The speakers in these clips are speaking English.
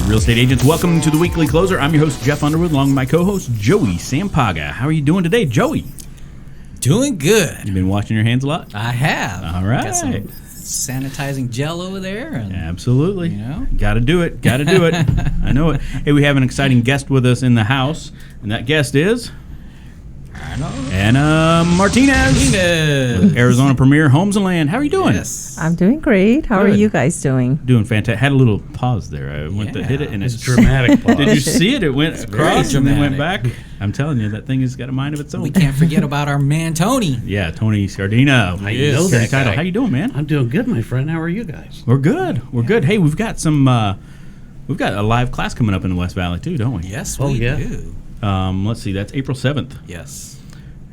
Real estate agents, welcome to the Weekly Closer. I'm your host, Jeff Underwood, along with my co-host, Joey Sampaga. How are you doing today, Joey? Doing good. You've been washing your hands a lot? I have. All right. Got some sanitizing gel over there. And, absolutely. You know? Got to do it. I know it. Hey, we have an exciting guest with us in the house, and that guest is Anna Martinez. Arizona Premier Homes and Land. How are you doing? I'm doing great. How are you guys doing? Doing fantastic. Had a little pause there. I went to hit it, and it's dramatic pause. Did you see it? It went across and then went back. dramatic. I'm telling you, that thing has got a mind of its own. We can't forget about our man, Tony. Yeah, Tony Scardina. I know that guy. How you doing, man? I'm doing good, my friend. How are you guys? We're good. We're good. Hey, we've got a live class coming up in the West Valley too, don't we? Yes, Oh, we yeah. do. Let's see. That's April 7th. Yes,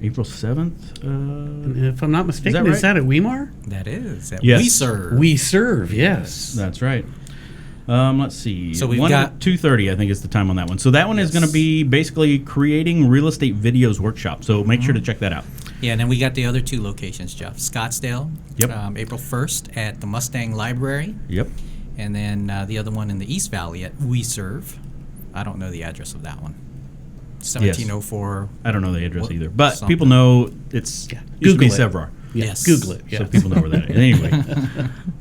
April 7th. If I'm not mistaken, right? is that at Weimar? that is. That Yes. We serve. We serve, yes. That's right. Let's see. So we've 1 got- to 2:30, I think, is the time on that one. So that one is going to be basically creating real estate videos workshop. So make sure to check that out. Yeah, and then we got the other two locations, Jeff. Scottsdale, Yep. April 1st at the Mustang Library, Yep. and then the other one in the East Valley at We Serve. I don't know the address of that one. 1704. I don't know the address either, but Something. people know it's Yeah. used to be Google it. Sevrar. Yes. Google it. Yeah. So people know where that is. Anyway,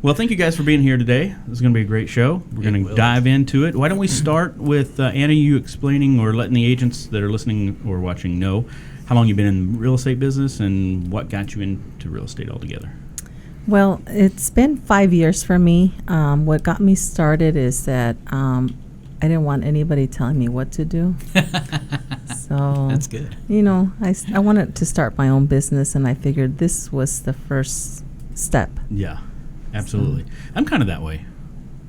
well, thank you guys for being here today. This is going to be a great show. We're going to will. dive into it. Why don't we start with Anna, you explaining or letting the agents that are listening or watching know how long you've been in the real estate business and what got you into real estate altogether. Well, it's been 5 years for me. What got me started is that I didn't want anybody telling me what to do. So That's good. You know, I wanted to start my own business, and I figured this was the first step. Yeah, absolutely. I'm kind of that way.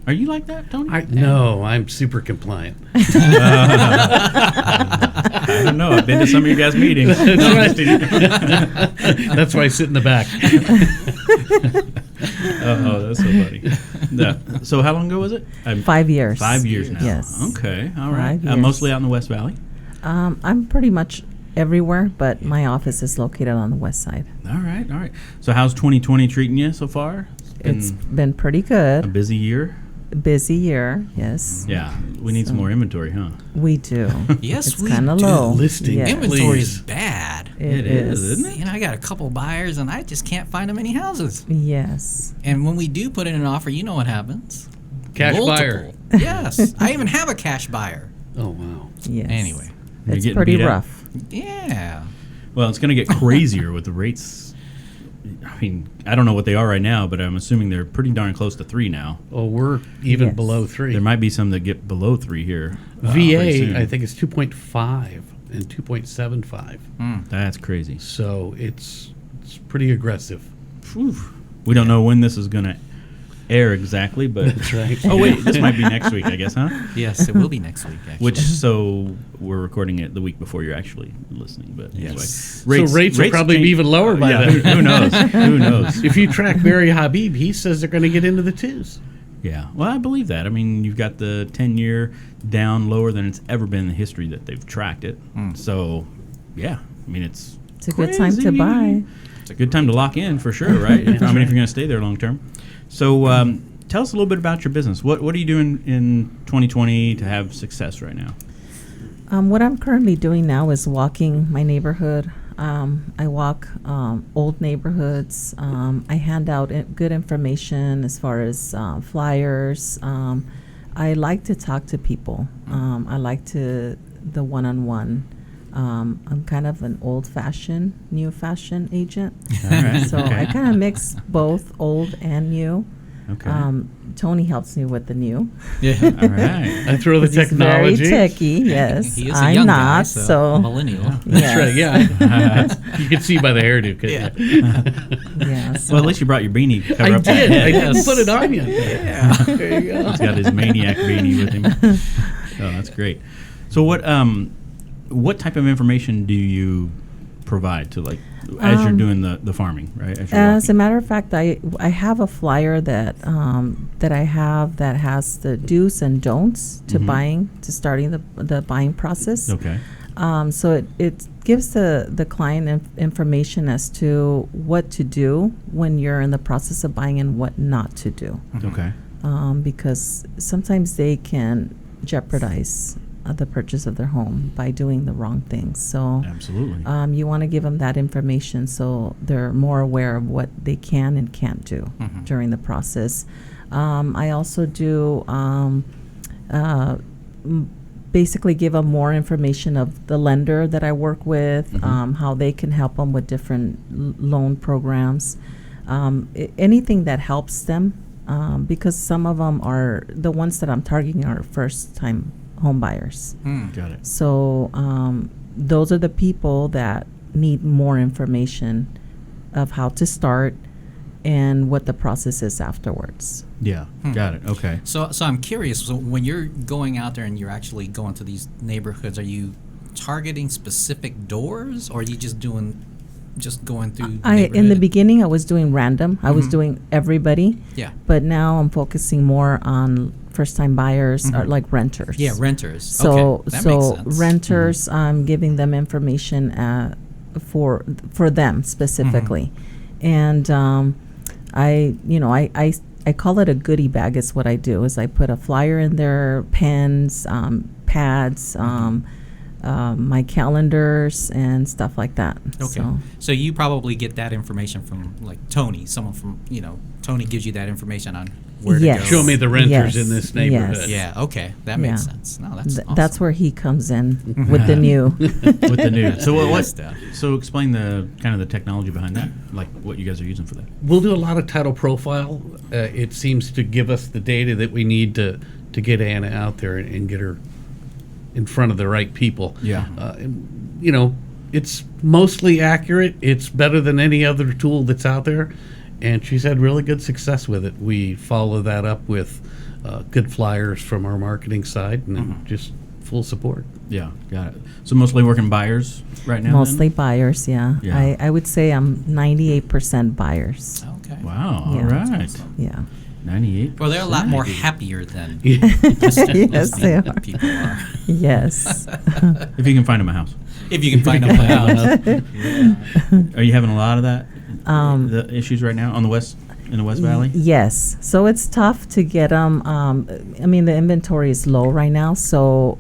Are you like that, Tony? No, I'm super compliant. I don't know. I've been to some of your guys' meetings. That's why I sit in the back. Oh, that's so funny. No. So how long ago was it? 5 years. 5 years now. Yes. Okay. All right. 5 years. Mostly out in the West Valley. I'm pretty much everywhere, but my office is located on the west side. All right. All right. So how's 2020 treating you so far? It's been pretty a good. busy year. Busy year, yes. Yeah. We need some more inventory, huh? We do. Yes, It's we kind of do. low. Listing. Yes. Inventory is Please. bad. It is, isn't it? You know, I got a couple buyers, and I just can't find them any houses. Yes. And when we do put in an offer, you know what happens? Cash Multiple. buyer. Yes. I even have a cash buyer. Oh, wow. Yes. Anyway. You're It's getting pretty beat up. rough. Yeah. Well, it's going to get crazier with the rates. I mean, I don't know what they are right now, but I'm assuming they're pretty darn close to 3 now. Oh, we're even Yes. below 3. There might be some that get below 3 here. pretty soon. VA, I think, is 2.5 and 2.75. That's crazy. So it's pretty aggressive. Whew. We don't know when this is going to air exactly, but That's right. oh wait, this might be next week, I guess, huh? Yes, it will be next week, actually. Which so we're recording it the week before you're actually listening. But Yes. anyway, So rates will probably be even lower by yeah, then. Who knows? Who knows? If you track Barry Habib, he says they're going to get into the 2s. Yeah. Well, I believe that. I mean, you've got the 10-year down lower than it's ever been in the history that they've tracked it. So, yeah. I mean, it's It's a good time to crazy. buy. It's a good time to lock in for sure, right? I mean, if you're going to stay there long term. So, tell us a little bit about your business. What are you doing in 2020 to have success right now? What I'm currently doing now is walking my neighborhood. I walk old neighborhoods. I hand out good information as far as flyers. I like to talk to people. I like the one-on-one. I'm kind of an old-fashioned, new-fashioned agent. All right. So Okay. I kind of mix both old and new. Okay. Tony helps me with the new. Yeah. All right. I throw the 'Cause he's technology. very techy, yes. He is a I'm young not, guy, so millennial. That's right, yes. yeah. You can see by the hairdo, couldn't Yeah. you? Yeah, so Well, at least you brought your beanie to cover I up that did. head. I didn't Yes. put it on yet. Yeah. There you go. He's got his maniac beanie with him. Oh, that's great. So what type of information do you provide to, like, as you're doing the farming, right? As you're As a walking? matter of fact, I have a flyer that I have that has the do's and don'ts to starting the buying process. Okay. So it gives the client information as to what to do when you're in the process of buying and what not to do. Okay. Because sometimes they can jeopardize the purchase of their home by doing the wrong things. So Absolutely. you want to give them that information so they're more aware of what they can and can't do during the process. I also do basically give them more information of the lender that I work with, how they can help them with different loan programs, anything that helps them, because some of them are, the ones that I'm targeting are first-time home buyers. Got it. So those are the people that need more information of how to start and what the process is afterwards. Yeah. Got it. Okay. So I'm curious. So when you're going out there and you're actually going to these neighborhoods, are you targeting specific doors, or are you just going through? In the neighborhood? beginning, I was doing random. I was doing everybody. Yeah. But now I'm focusing more on first-time buyers or like renters. Yeah, renters. So okay, that makes sense. renters, I'm giving them information for them specifically, and I call it a goodie bag. Is what I do. Is I put a flyer in their pens, pads, my calendars, and stuff like that. Okay. So you probably get that information from like Tony, someone from, Tony gives you that information on where Yes. to go. Show me the renters Yes. in this neighborhood. Yeah, okay. That makes sense. No, that's awesome. That's where he comes in with the new. With the new. So Good what? stuff. So explain the kind of the technology behind that, like what you guys are using for that. We'll do a lot of title profile. It seems to give us the data that we need to get Anna out there and get her in front of the right people. Yeah. It's mostly accurate. It's better than any other tool that's out there, and she's had really good success with it. We follow that up with good flyers from our marketing side and just full support. Yeah. Got it. So mostly working buyers right now. Mostly buyers, yeah. Yeah. I would say I'm 98% buyers. Okay. Then? Wow. Yeah. All right. Yeah. 98. Well, they're a lot more happier than Yes, they are. people are. Yes. If you can find them a house. If you can find them a house. Are you having a lot of that? Um, The issues right now in the West Valley. Yes. So it's tough to get them. The inventory is low right now. So,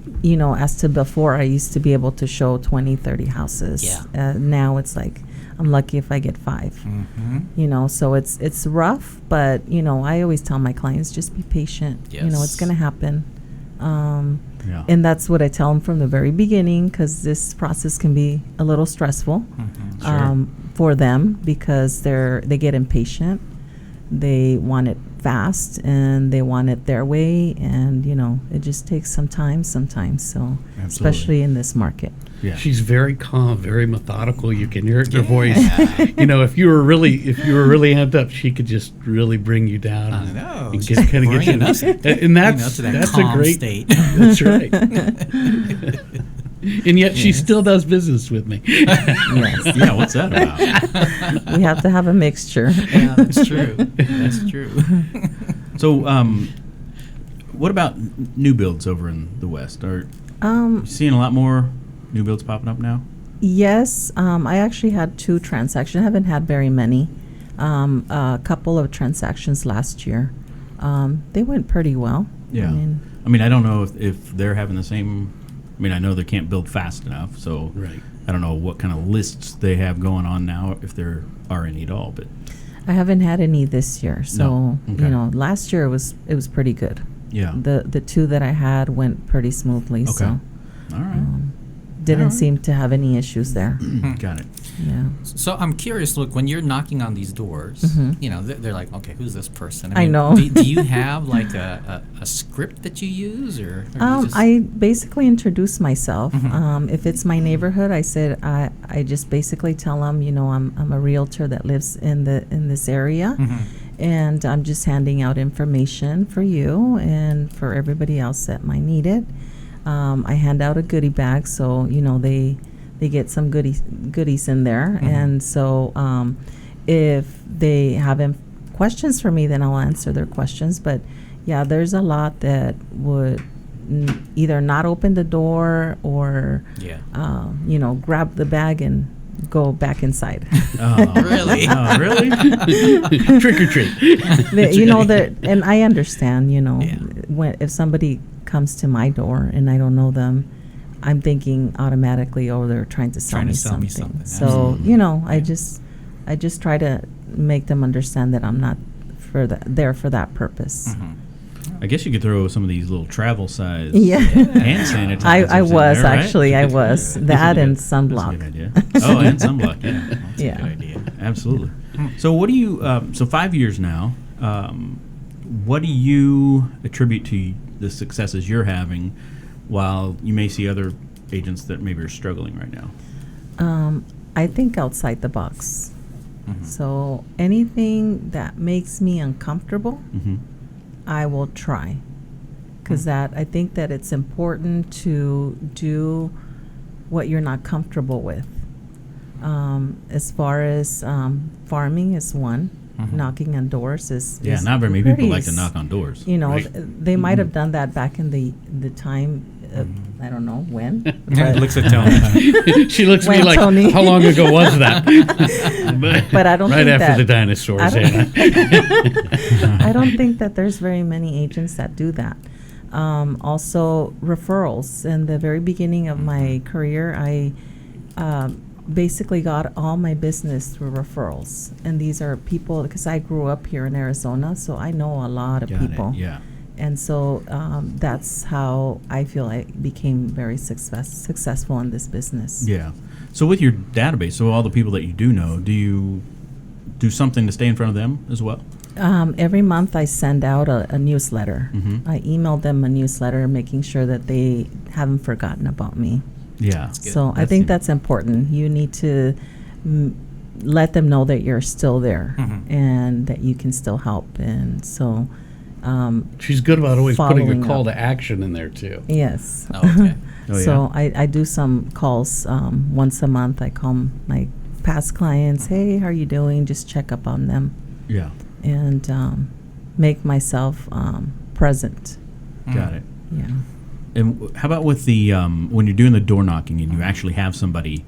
as to before, I used to be able to show 20, 30 houses. Yeah. Now it's like, I'm lucky if I get 5. So it's rough, but, I always tell my clients, just be patient. Yes. It's going to happen. Yeah. And that's what I tell them from the very beginning, because this process can be a little stressful Sure. for them, because they get impatient. They want it fast and they want it their way, and it just takes some time sometimes. So Absolutely. especially in this market. Yeah. She's very calm, very methodical. You can hear it in her voice. If you were really amped up, she could just really bring you down. I know. And She's kind of get bringing you. us, And that's to that that's calm a great state. That's right. And yet she still does business with me. Yes. Yeah. What's that about? We have to have a mixture. Yeah, that's true. That's true. So, what about new builds over in the West? Are you seeing a lot more new builds popping up now? Yes, I actually had 2 transactions. I haven't had very many. A couple of transactions last year. They went pretty well. Yeah. I don't know if they're having the same. I know they can't build fast enough, so Right. I don't know what kind of lists they have going on now, if there are any at all. But I haven't had any this year. So, No. Okay. last year it was pretty good. yeah. The 2 that I had went pretty smoothly. Okay. So All right. didn't Alright. seem to have any issues there. Got it. Yeah. So I'm curious, look, when you're knocking on these doors, they're like, okay, who's this person? I know. Do you have like a script that you use, or you just, I basically introduce myself. If it's my neighborhood, I said I just basically tell them, I'm a realtor that lives in this area, and I'm just handing out information for you and for everybody else that might need it. I hand out a goodie bag, so they get some goodies in there, and so if they have questions for me, then I'll answer their questions. But yeah, there's a lot that would either not open the door or grab the bag and go back inside. Oh, Really? Oh, really? Trick or treat. You know that, and I understand. You know, Yeah. when if somebody comes to my door and I don't know them, I'm thinking automatically, oh, they're trying to sell, Trying to me, sell something. me something. So Absolutely. you know, I just try to make them understand that I'm not there for that purpose. Mhm. I guess you could throw some of these little travel size Yeah. hand sanitizers. I in was there, right? actually, I was That's that a and good- sunblock. That's a good idea. Oh, and sunblock. Yeah, That's Yeah. a good idea. absolutely. So, what do you? So, 5 years now. What do you attribute to the successes you're having, while you may see other agents that maybe are struggling right now? I think outside the box. Mhm. So anything that makes me uncomfortable, Mm-hmm. I will try. Because I think that it's important to do what you're not comfortable with. As far as farming is one, Mhm. knocking on doors is Yeah, is not very many people pretty like to s- knock on doors. You know, Right. they might have done that back in the time. I don't know when. but- Looks at Tony. She looks at me When like, Tony- how long ago was that? But I don't right think after that- the dinosaurs. I don't, Anna. I don't think that there's very many agents that do that. Also, referrals. In the very beginning of my career, I basically got all my business through referrals. And these are people, because I grew up here in Arizona, so I know a lot of Got it, people. Yeah. And so that's how I feel I became very successful in this business. Yeah. So with your database, so all the people that you do know, do you do something to stay in front of them as well? Every month I send out a newsletter. Mhm. I email them a newsletter, making sure that they haven't forgotten about me. Yeah. good. So I That's think it. that's important. You need to let them know that you're still there Mhm. and that you can still help. And so, She's good about always putting a Following call up. to action in there, too. yes. Oh, okay. Oh, So I do some calls once a month. I call my past clients, hey, how are you doing? Just check up on them Yeah. and make myself present. Got it. Yeah. And how about with the when you're doing the door knocking and you actually have somebody,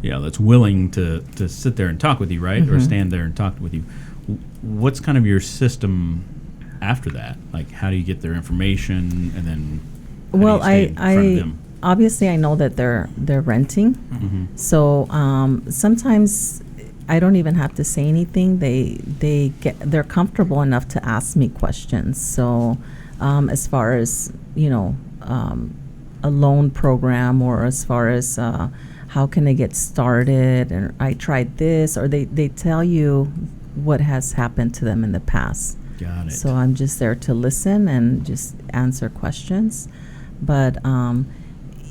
that's willing to sit there and talk with you, right, or Mhm. stand there and talk with you? What's kind of your system after that? Like, how do you get their information, and then how Well, do you stay in front of them? obviously I know that they're renting, Mhm. so sometimes I don't even have to say anything. They're comfortable enough to ask me questions. So as far as a loan program, or as far as how can I get started, and I tried this, or they tell you what has happened to them in the past. Got it. So I'm just there to listen and just answer questions. But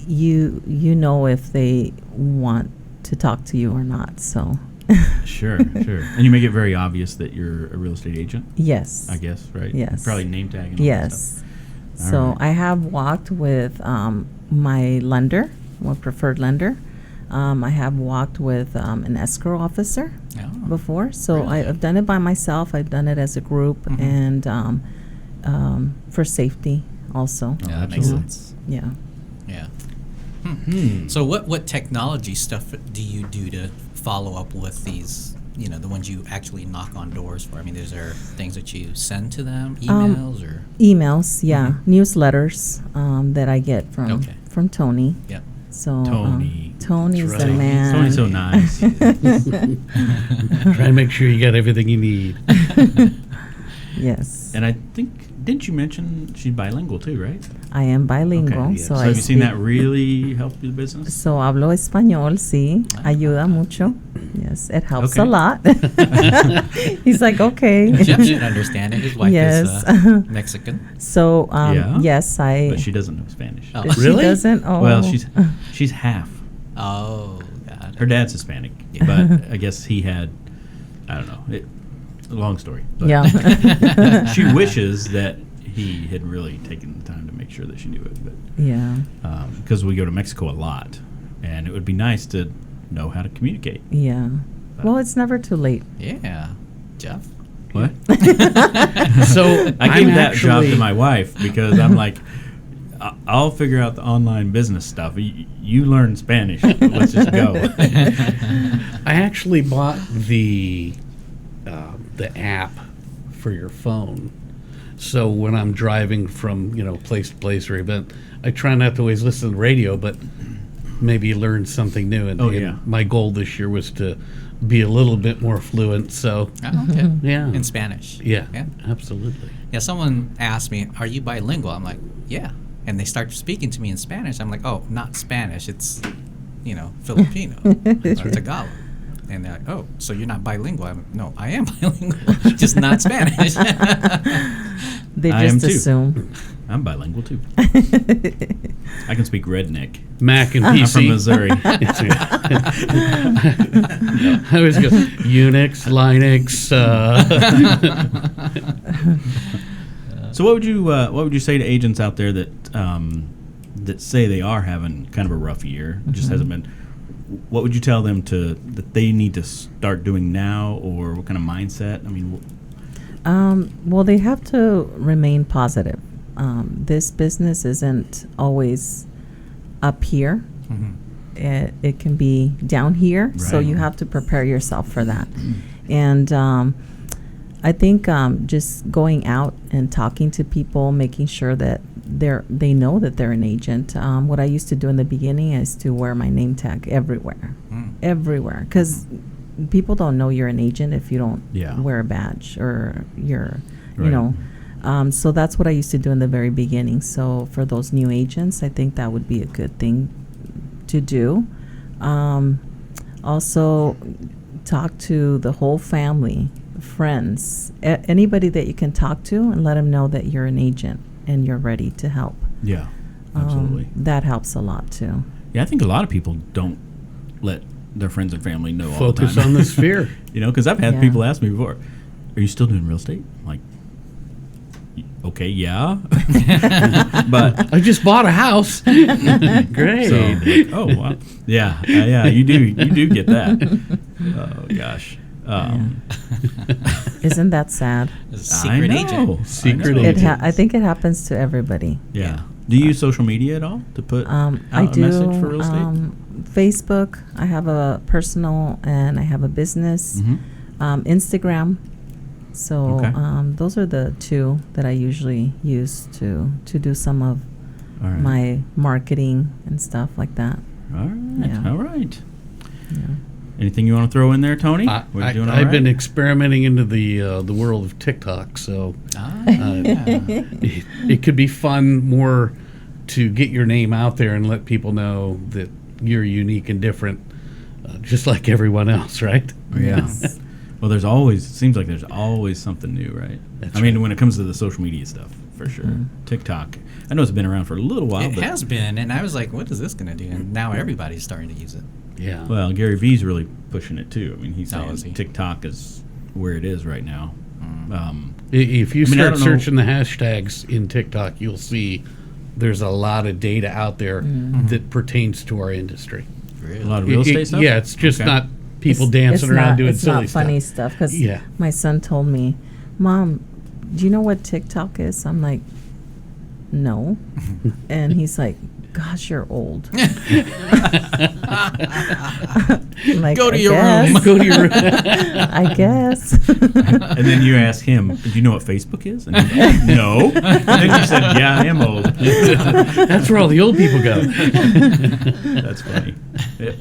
you know if they want to talk to you or not. So Sure. And you make it very obvious that you're a real estate agent, yes. I guess, right? Yes. Probably name tag and all that stuff. Yes. So Alright. I have walked with my lender, my preferred lender. I have walked with an escrow officer Oh. before. So Really? I've done it by myself. I've done it as a group, Mhm. and for safety also. Yeah, that makes Absolutely. sense. Yeah. Yeah. Hmm. So what technology stuff do you do to follow up with these, the ones you actually knock on doors for? I mean, is there things that you send to them, emails or? Emails, yeah, Mhm. newsletters that I get Okay. from Tony. Yep. So Tony. Tony's That's the right. man. Tony's so nice. Try and make sure you got everything you need. Yes, And I think, didn't you mention she's bilingual too, right? I am bilingual. Okay, yeah. So So I have you seen speak- that really help your business? So hablo español, sí, Ah. ayuda mucho. Yes, it helps Okay. a lot. He's like, okay. Jeff should understand it. His wife Yes. is Mexican. So Yeah? yes, But she doesn't know Spanish. Oh. She Really? doesn't. Oh, Well, she's half. Oh, God. Her dad's Hispanic, Yeah. but I guess he had, I don't know, long story. But yeah. she wishes that he had really taken the time to make sure that she knew it, but Yeah. because we go to Mexico a lot, and it would be nice to know how to communicate. Yeah. Well, it's never too late. Yeah. Jeff? What? So I gave I'm that job to actually- my wife because I'm like, I'll figure out the online business stuff. You learn Spanish. Let's just go. I actually bought the app for your phone. So when I'm driving from place to place or event, I try not to always listen to the radio, but maybe learn something new. And, Oh, and yeah. my goal this year was to be a little bit more fluent. So Oh, okay. yeah, In Spanish. yeah, Yeah. absolutely. Yeah, someone asked me, "Are you bilingual?" I'm like, "Yeah." And they start speaking to me in Spanish. I'm like, "Oh, not Spanish. It's, Filipino or Tagalog." And they're like, "Oh, so you're not bilingual?" I'm like, "No, I am bilingual, just not Spanish." They I am just too. assume. I'm bilingual too. I can speak redneck. Mac and I'm from PC. Missouri. I always go Unix, Linux. So what would you say to agents out there that that say they are having kind of a rough year, just hasn't been? What would you tell them that they need to start doing now, or what kind of mindset? I mean, Well, they have to remain positive. This business isn't always up here. It can be down here, so Right. you have to prepare yourself for that. And I think just going out and talking to people, making sure that they know that they're an agent. What I used to do in the beginning is to wear my name tag everywhere, because people don't know you're an agent if you don't Yeah. wear a badge or you're, Right. So that's what I used to do in the very beginning. So for those new agents, I think that would be a good thing to do. Also, talk to the whole family, friends, anybody that you can talk to, and let them know that you're an agent and you're ready to help. yeah, absolutely. That helps a lot too. Yeah, I think a lot of people don't let their friends and family know all the Focus time. on the sphere. Because I've had Yeah. people ask me before, "Are you still doing real estate?" I'm like, okay, yeah, but I just bought a house. Great. so like, oh wow, yeah, you do get that. Oh gosh. Isn't that sad? Secret I agent. know. Secret I know. agent. I think it happens to everybody. Yeah. Do you use social media at all to put out I a do. message for real estate? Facebook. I have a personal and I have a business. Mhm. Instagram. So Okay. those are the two that I usually use to do some of All right. my marketing and stuff like that. All right. Yeah. All right. Yeah. Anything you want to throw in there, Tony? We're doing all I've been right? experimenting into the world of TikTok, so Yeah. it could be fun more to get your name out there and let people know that you're unique and different, just like everyone else, right? Yeah. Well, it seems like there's always something new, right? That's I mean, right. when it comes to the social media stuff, for sure. TikTok. I know it's been around for a little while, It but has been, and I was like, "What is this going to do?" And now everybody's starting to use it. Yeah. well, Gary Vee's really pushing it too. I mean, he's Oh, saying is he? TikTok is where it is right now. If you I mean, I start don't know- searching the hashtags in TikTok, you'll see there's a lot of data out there that pertains to our industry. A lot of real estate stuff? Yeah, it's just Okay. not people It's- dancing it's around not, doing it's silly not stuff. funny stuff because Yeah. my son told me, "Mom, do you know what TikTok is?" I'm like, "No," and he's like, "Gosh, you're old." I'm like, Go to "I your guess." room. Go to your I guess. And then you ask him, "Do you know what Facebook is?" And he's like, "No." And then you said, "Yeah, I am old." That's where all the old people go. That's funny.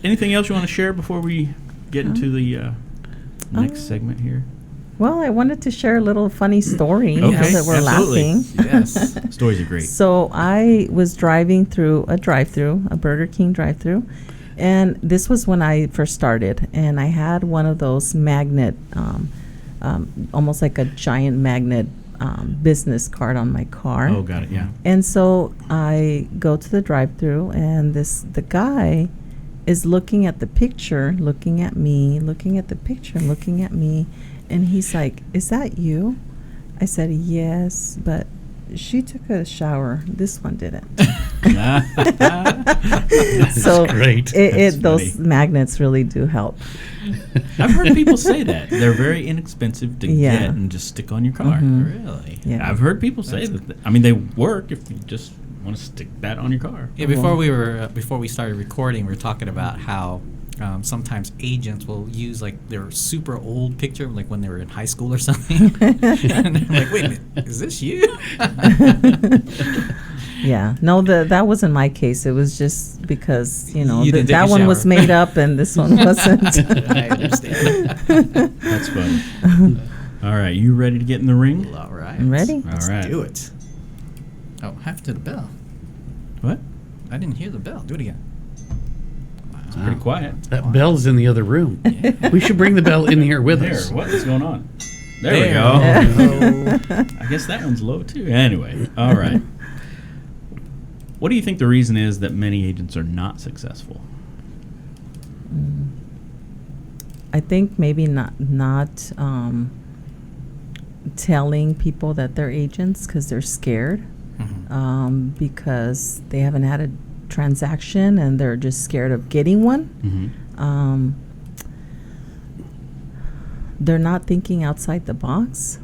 Anything else you want to share before we get into the next segment here? Well, I wanted to share a little funny story now Okay, that we're absolutely. laughing. Yes. Stories are great. So I was driving through a drive-through, a Burger King drive-through, and this was when I first started, and I had one of those magnet, almost like a giant magnet business card on my car. Oh, got it. Yeah. And so I go to the drive-through, and the guy is looking at the picture, looking at me, looking at the picture, looking at me, and he's like, "Is that you?" I said, "Yes, but she took a shower. This one didn't." So great. That's those funny. magnets really do help. I've heard people say that they're very inexpensive to Yeah. get and just stick on your car. Mhm. Really? Yeah. I've heard people say that. I mean, they work if you just want to stick that on your car. Yeah, before we started recording, we were talking about how sometimes agents will use like their super old picture, like when they were in high school or something. And they're like, wait a minute, is this you? Yeah, no, that wasn't my case. It was just because You didn't take that a one was shower. made up and this one wasn't. I understand. That's funny. All right, you ready to get in the ring? All right. I'm ready. Let's All right. do it. Oh, half to the bell. What? I didn't hear the bell. Do it again. It's pretty quiet. That bell's in the other room. We should bring the bell in here with There, us. what is going on? There we There. go. I guess that one's low too. Anyway, all right. What do you think the reason is that many agents are not successful? I think maybe not telling people that they're agents because they're scared, because they haven't had a transaction and they're just scared of getting one. Mm-hmm. They're not thinking outside the box.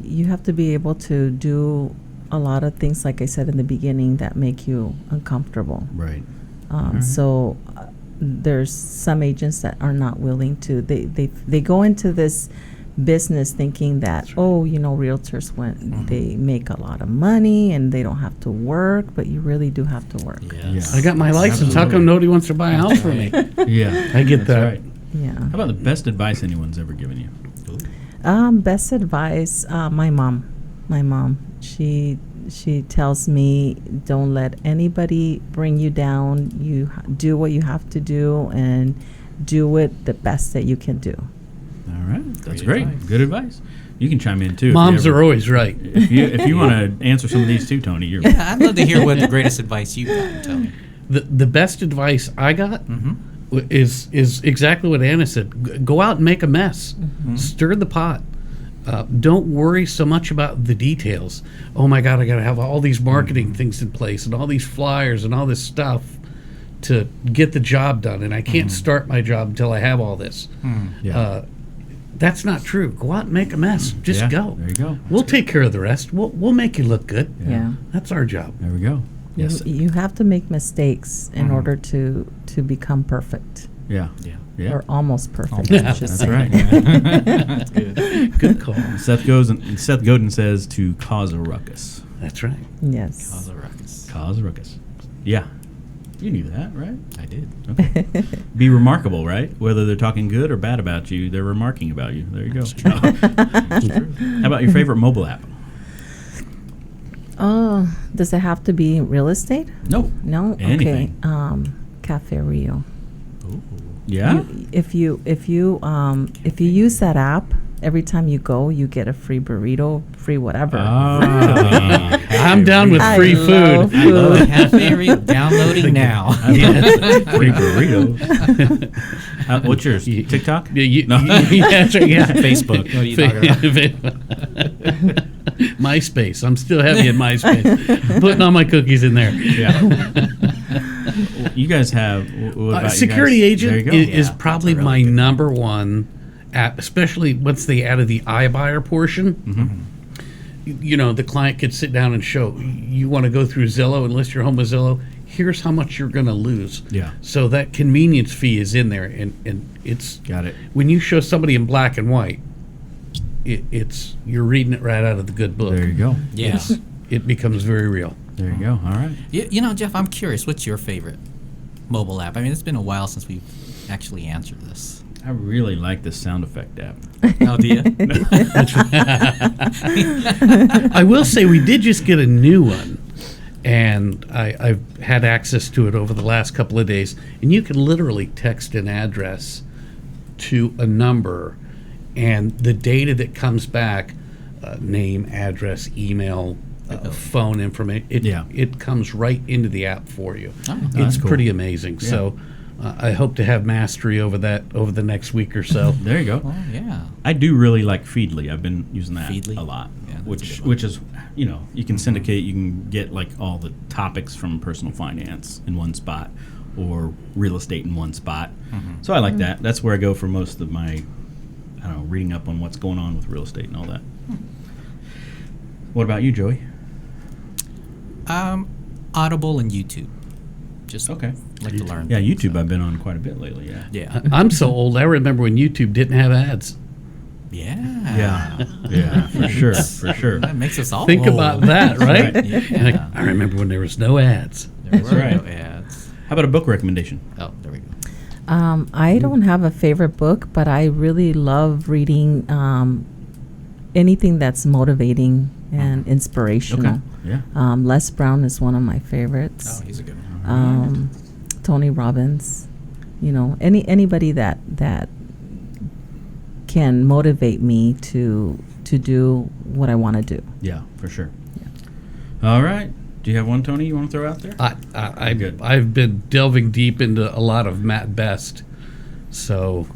You have to be able to do a lot of things, like I said in the beginning, that make you uncomfortable. Right. So there's some agents that are not willing to. They go into this business thinking that, realtors they make a lot of money and they don't have to work, but you really do have to work. Yes. I got my license. How come nobody wants to buy a house from me? Yeah, I get that's that. Right. Yeah. How about the best advice anyone's ever given you? Best advice, my mom. She tells me, don't let anybody bring you down. You do what you have to do and do it the best that you can do. All right, that's Great great. advice. Good advice. You can chime in too. if Moms you ever- are always right. If you want to answer some of these too, Tony, you're Yeah, I'd love to hear what the greatest advice you got, Tony. The best advice I got Mm-hmm. is exactly what Anna said. Go out and make a mess. Stir the pot. Don't worry so much about the details. Oh my God, I got to have all these marketing things in place and all these flyers and all this stuff to get the job done. And I can't start my job until I have all this. yeah. That's not true. Go out and make a mess. Just Yeah, go. there you go. We'll take care of the rest. We'll make you look good. Yeah. That's our job. There we go. Yes. You have to make mistakes in order to become perfect, Yeah. Yeah. Yeah. or almost perfect. Yeah, I should That's say. right. That's good. Good call. Seth Godin says to cause a ruckus. That's right. Yes. Cause a ruckus. Cause a ruckus. Yeah. You knew that, right? I did. Okay. Be remarkable, right? Whether they're talking good or bad about you, they're remarking about you. There you go. How about your favorite mobile app? Oh, does it have to be real estate? No. No. Anything. Okay. Cafe Rio. Yeah. If you use that app, every time you go, you get a free burrito, free whatever. Ah. I'm down with I free love food. I love food. Cafe Rio. Downloading now. Free burritos. What's yours? TikTok? Yeah, No. that's right, yeah. Facebook. What are you talking about? MySpace. I'm still heavy in MySpace. Putting all my cookies in there. Yeah. You guys have what about you Security guys? agent There you go. is Yeah, probably that's a really my good number one app, especially once they added the iBuyer portion. The client could sit down and show, you want to go through Zillow and list your home with Zillow, here's how much you're going to lose. Yeah. So that convenience fee is in there, and it's Got it. when you show somebody in black and white, it's you're reading it right out of the good book. There you go. Yeah. It becomes very real. There you go. All right. Jeff, I'm curious. What's your favorite mobile app? I mean, it's been a while since we've actually answered this. I really like the sound effect app. Oh, do you? I will say we did just get a new one, and I've had access to it over the last couple of days, and you can literally text an address to a number, and the data that comes back, name, address, email, phone information, it comes right into the app for you. Oh, that's It's cool. pretty amazing. Yeah. So I hope to have mastery over that over the next week or so. There you go. Oh, yeah. I do really like Feedly. I've been using that Feedly? a lot, Yeah, that's a which good one. which is you can syndicate. You can get like all the topics from personal finance in one spot, or real estate in one spot. So I like that. That's where I go for most of my, reading up on what's going on with real estate and all that. What about you, Joey? Audible and YouTube. Just Okay. like to learn. Yeah, things, YouTube. so. I've been on quite a bit lately. Yeah. Yeah. I'm so old. I remember when YouTube didn't have ads. Yeah. Yeah, for sure, for sure. That makes us all Think old. about that, right? right. Yeah. Like, I remember when there was no ads. There That's were right. no ads. How about a book recommendation? Oh, there we go. I don't have a favorite book, but I really love reading anything that's motivating and inspirational. Okay. Yeah. Les Brown is one of my favorites. Oh, he's a good one. Tony Robbins, anybody that can motivate me to do what I want to do. Yeah, for sure. All right. Do you have one, Tony, you want to throw out there? I've been delving deep into a lot of Matt Best, so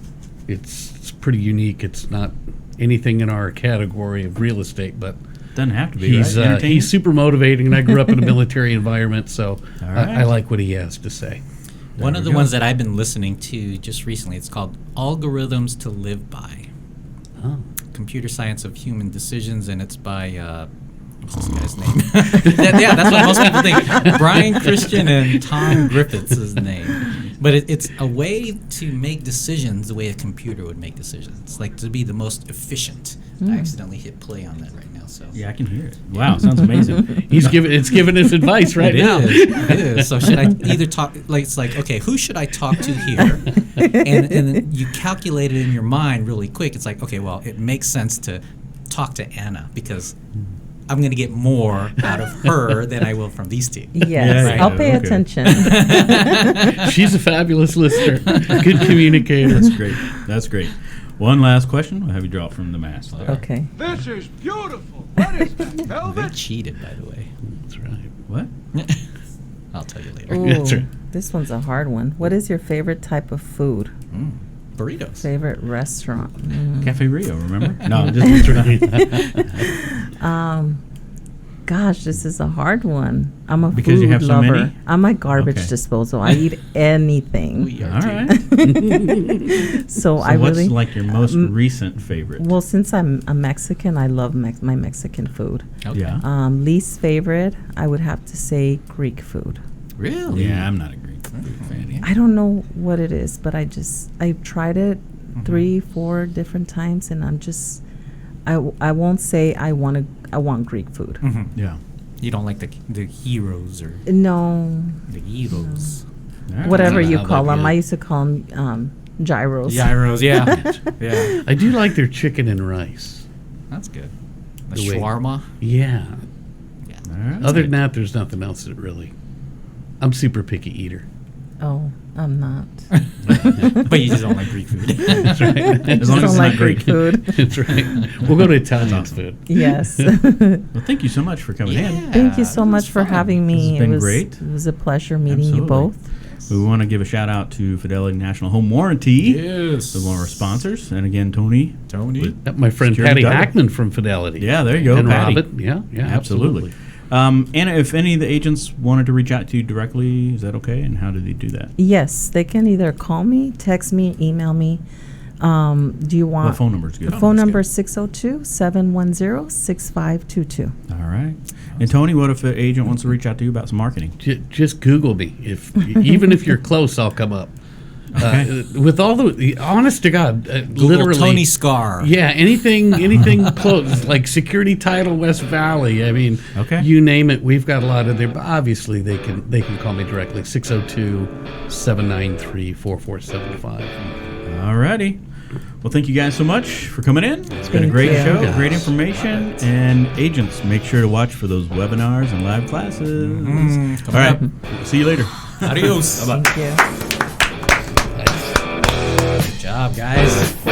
it's pretty unique. It's not anything in our category of real estate, but Doesn't have to be. he's right? Entertaining? he's super motivating. And I grew up in a military environment, so All right. I like what he has to say. One There of we the go. ones that I've been listening to just recently, it's called Algorithms to Live By. Oh. Computer Science of Human Decisions, and it's by what's this guy's name? Yeah, that's what most people think. Brian Christian and Tom Griffiths is his name. But it's a way to make decisions the way a computer would make decisions, like to be the most efficient. I accidentally hit play on that right now, so Yeah, I can hear it. Wow, sounds amazing. It's giving us advice right now. It is. So should I either talk it's like, okay, who should I talk to here? And then you calculate it in your mind really quick. It's like, okay, well, it makes sense to talk to Anna because I'm going to get more out of her than I will from these two. Yes, Yeah, I'll pay okay. attention. She's a fabulous listener, good communicator. That's great. That's great. One last question. We'll have you draw it from the mask. there. Okay. This is beautiful. What is that, They velvet? cheated, by the way. That's right. What? I'll tell you later. Ooh, That's right. this one's a hard one. What is your favorite type of food? Burritos. Favorite restaurant? Cafe Rio, remember? No, just Gosh, this is a hard one. I'm a Because food you have so lover. many? I'm a garbage Okay. disposal. I eat anything. We are All too. right. So So I what's really like your most recent favorite? well, since I'm a Mexican, I love my Mexican food. Okay. Yeah. Least favorite, I would have to say Greek food. Really? Yeah, I'm not a Greek food fan. I don't know what it is, but I've tried it 3-4 different times, and I won't say I want Greek food. Mhm. Yeah. You don't like the heroes or No, the heroes. All right. whatever know you how call that them. I is. used to call them gyros. Gyros, yeah. Yeah. I do like their chicken and rice. That's good. The The way- shawarma. Yeah. Yeah. All right. Other than that, there's nothing else that really. I'm super picky eater. Oh, I'm not. But you just don't like Greek food. That's right. As long as Don't it's like not Greek Greek. food. That's right. We'll go to Italian food. Yes. Well, thank you so much for coming in. Thank you so this much was for fun. having me. This has been it was great. It was a pleasure meeting you Absolutely. both. We want to give a shout out to Fidelity National Home Warranty, Yes. one of our sponsors, and again Tony. Tony. My friend Security Patty guard. Hackman from Fidelity. Yeah, there you go, And Patty. Robin. Yeah, Absolutely. Anna, if any of the agents wanted to reach out to you directly, is that okay? And how do they do that? Yes, they can either call me, text me, email me. Do you want What phone number is good? The phone number is 602-710-6522. All right. And Tony, what if an agent wants to reach out to you about some marketing? Just Google me. Even if you're close, I'll come up. Okay. With all the honest to God, Google literally Tony Scar. Yeah, anything close, like Security Title West Valley. I mean, Okay. you name it, we've got a lot of there. But obviously, they can call me directly 602-793-4475. All righty. Well, thank you guys so much for coming in. It's been a Thank great you. show, Guys. great information. And agents, make sure to watch for those webinars and live classes. All right. See you later. Adios. Thank you. Good job, guys.